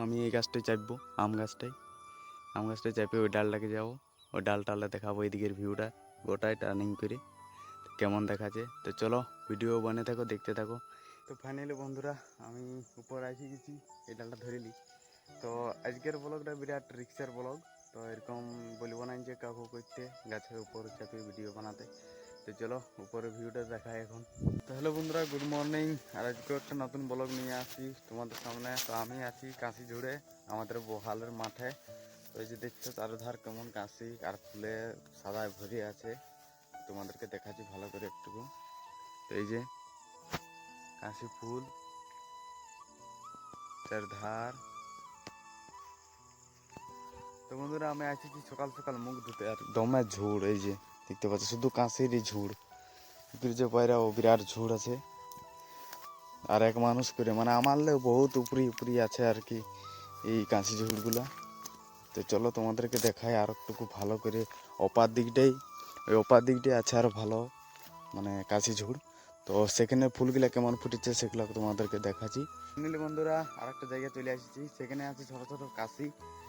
আমি এই গাছটাই চাপবো, আম গাছটাই চাপে ওই ডালটাকে যাবো, ওই ডালটা দেখাবো এইদিকের ভিউটা গোটায় টার্নিং করে কেমন দেখাচ্ছে। তো চলো ভিডিও বানিয়ে থাকো, দেখতে থাকো। তো ফাইনালি বন্ধুরা আমি উপর আসি গেছি, এই ডালটা ধরে নিই। তো আজকের ব্লগটা বিরাট রিক্সের ব্লগ। তো এরকম বলবো না যে কাকু করতে গাছের উপর চাপিয়ে ভিডিও বানাতে। তো চলো উপরে ভিউটা দেখায় এখন। তো হ্যালো বন্ধুরা, গুড মর্নিং। আর আজকে একটা নতুন ব্লগ নিয়ে আসি তোমাদের সামনে। তো আমি আছি কাশি ঝুড়ে, আমাদের বহালের মাঠে। তো এই যে দেখছো চারধার কেমন কাশি আর ফুলে সাদায় ভরে আছে, তোমাদেরকে দেখাচ্ছি ভালো করে একটুকু। তো এই যে কাশি ফুল চারধার। তো বন্ধুরা আমি আসছি সকাল সকাল মুখ ধুতে, আর দমে ঝুড়, এই যে দেখতে পাচ্ছি শুধু কাশিরই ঝুড়। যে বাইরেও বিরাট ঝুড় আছে, আর এক মানুষ করে মানে আমারলেও বহুত উপরি উপরি আছে আর কি এই কাশি ঝুড়গুলা। তো চলো তোমাদেরকে দেখাই আর একটুকু ভালো করে। ওই অপার দিকটাই আছে আর ভালো মানে কাশি ঝুড়। তো সেখানে ফুলগুলা কেমন ফুটেছে সেগুলো তোমাদেরকে দেখাচ্ছি। ফাইনালি বন্ধুরা আর একটা জায়গায় চলে আসছি, সেখানে আছে ছোট ছোট কাশি।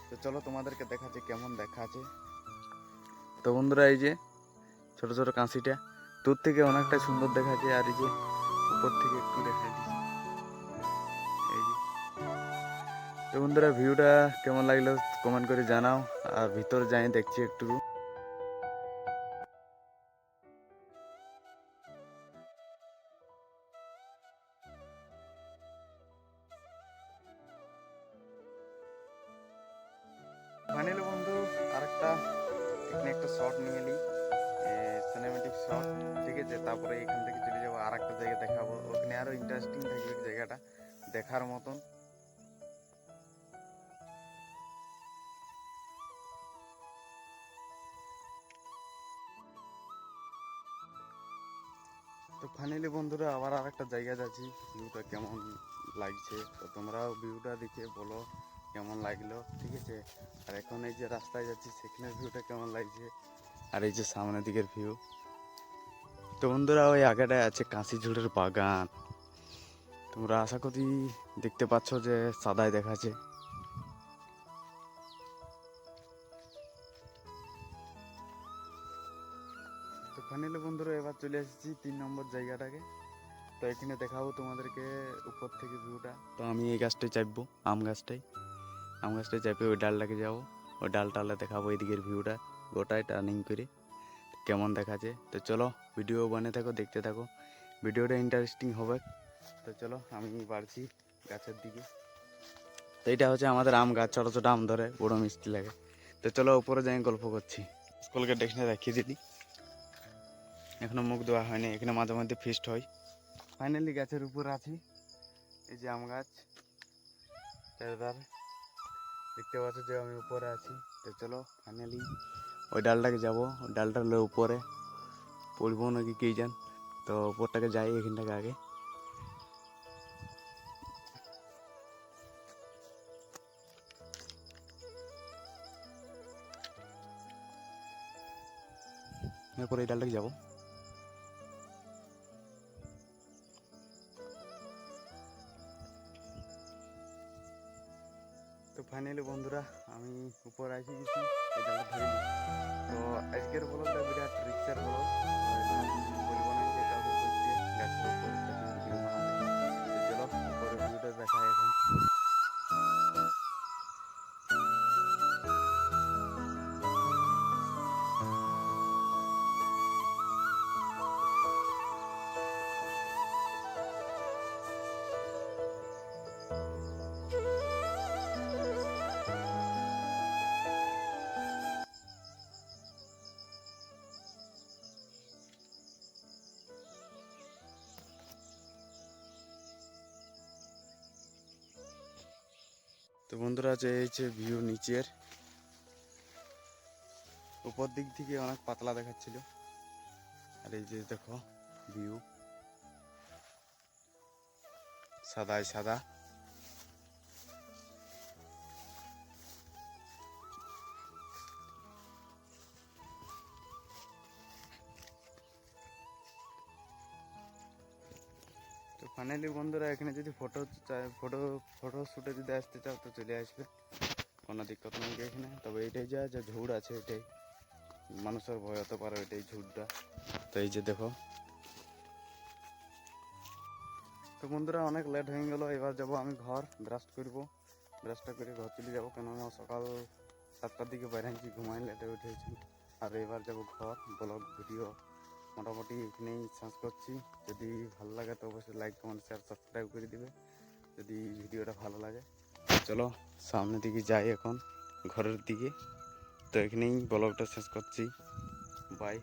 তো চলো তোমাদেরকে দেখাচ্ছি কেমন দেখাচ্ছে। তো বন্ধুরা এই যে ছোট ছোট কাশিটা দূর থেকে অনেকটা সুন্দর দেখাচ্ছে, আর এই যে উপর থেকে একটু দেখাই দিচ্ছি এই যে। তো বন্ধুরা ভিউটা কেমন লাগলো কমেন্ট করে জানাও, আর ভিতরে যাই দেখছি একটু। ফাইনালি বন্ধু আরেকটা এখানে একটা শট নিয়ে নিই, সিনেমেটিক শট, ঠিক আছে। তারপরে এখান থেকে চলে যাবো আর একটা জায়গা দেখাবো, ওখানে আরো ইন্টারেস্টিং থাকবে জায়গাটা দেখার মতন। তো ফাইনালি বন্ধুরা আবার আর একটা জায়গা যাচ্ছি, ভিউটা কেমন লাগছে তো তোমরাও ভিউটা দেখে বলো কেমন লাগলো, ঠিক আছে। আর এখন এই যে রাস্তায় যাচ্ছি সেখানের ভিউটা কেমন লাগছে, আর এই যে সামনের দিকের ভিউ। তো বন্ধুরা ওই আগেটায় আছে কাশি ঝুড়ের বাগান, তোমরা আশা করি দেখতে পাচ্ছ যে সাদায় দেখাচ্ছে। তো ফাইনালি বন্ধুরা এবার চলে এসেছি 3 নম্বর জায়গাটাকে। তো এখানে দেখাবো তোমাদেরকে উপর থেকে ভিউটা। তো আমি এই গাছটাই চাপবো, আম গাছটাই চাপে ওই ডালটাকে যাবো, ওই ডালটা দেখাবো এইদিকের ভিউটা গোটায় টার্নিং করে কেমন দেখাচ্ছে। তো চলো ভিডিও বানিয়ে থাকো, দেখতে থাকো, ভিডিওটা ইন্টারেস্টিং হবে। তো চলো আমি বাড়ছি গাছের দিকে। তো এটা হচ্ছে আমাদের আম গাছ, ছোটো ছোটো আম ধরে, বড়ো মিষ্টি লাগে। তো চলো উপরে যাই গল্প করছি। স্কুলকে ডেকে রাখিয়ে দিলি, এখনো মুখ দেওয়া হয়নি, এখানে মাঝে মধ্যে ফিস্ট হয়। ফাইনালি গাছের উপর আছি, এই যে আম গাছ চারধার, দেখতে পাচ্ছ যে আমি উপরে আছি। তো চলো ফাইনালি ওই ডালটাকে যাবো, ওই ডালটার উপরে পড়বো নাকি কে জান। তো উপরটাকে যাই এখানটাকে আগে। এরপরে এই ডালটাকে যাবো। তো ফাইনালি বন্ধুরা আমি উপর আসি গেছি, এই ডালটা ধরে নিই। তো আজকের ব্লগটা বিরাট রিক্সের ব্লগ, বলবো না যে কাউকে করতে গাছের উপর চাপিয়ে ভিডিও বানাতে। তো চলো উপরে ভিউটা দেখায় এখন। তো বন্ধুরা যে এই যে ভিউ নিচের, উপর দিক থেকে অনেক পাতলা দেখাচ্ছিল, আর এই যে দেখো ভিউ সাদায় সাদা। তো ফাইনালি বন্ধুরা এখানে যদি ফটো শ্যুটে যদি আসতে চাও তো চলে আসবে, কোনো দিক্কত নেই এখানে। তবে এইটাই যা ঝুড় আছে, এটাই মানুষের ভয় হতে পারে, এটাই ঝুড়টা। তো এই যে দেখো। তো বন্ধুরা অনেক লেট হয়ে গেল, এবার যাবো আমি ঘর, ব্রাশ করবো, ব্রাশটা করে ঘর চলে যাবো, কেননা সকাল 7টার দিকে বাইরেছি, ঘুমাই লেটে উঠেছি। আর এবার যাবো ঘর। ব্লগ ভিডিও মোটামুটি এখানেই শেষ করছি। যদি ভালো লাগে তো অবশ্যই লাইক কমেন্ট শেয়ার সাবস্ক্রাইব করে দিবে যদি ভিডিওটা ভালো লাগে। চলো সামনের দিকে যাই এখন, ঘরের দিকে। তো এখানেই ব্লগটা শেষ করছি। বাই।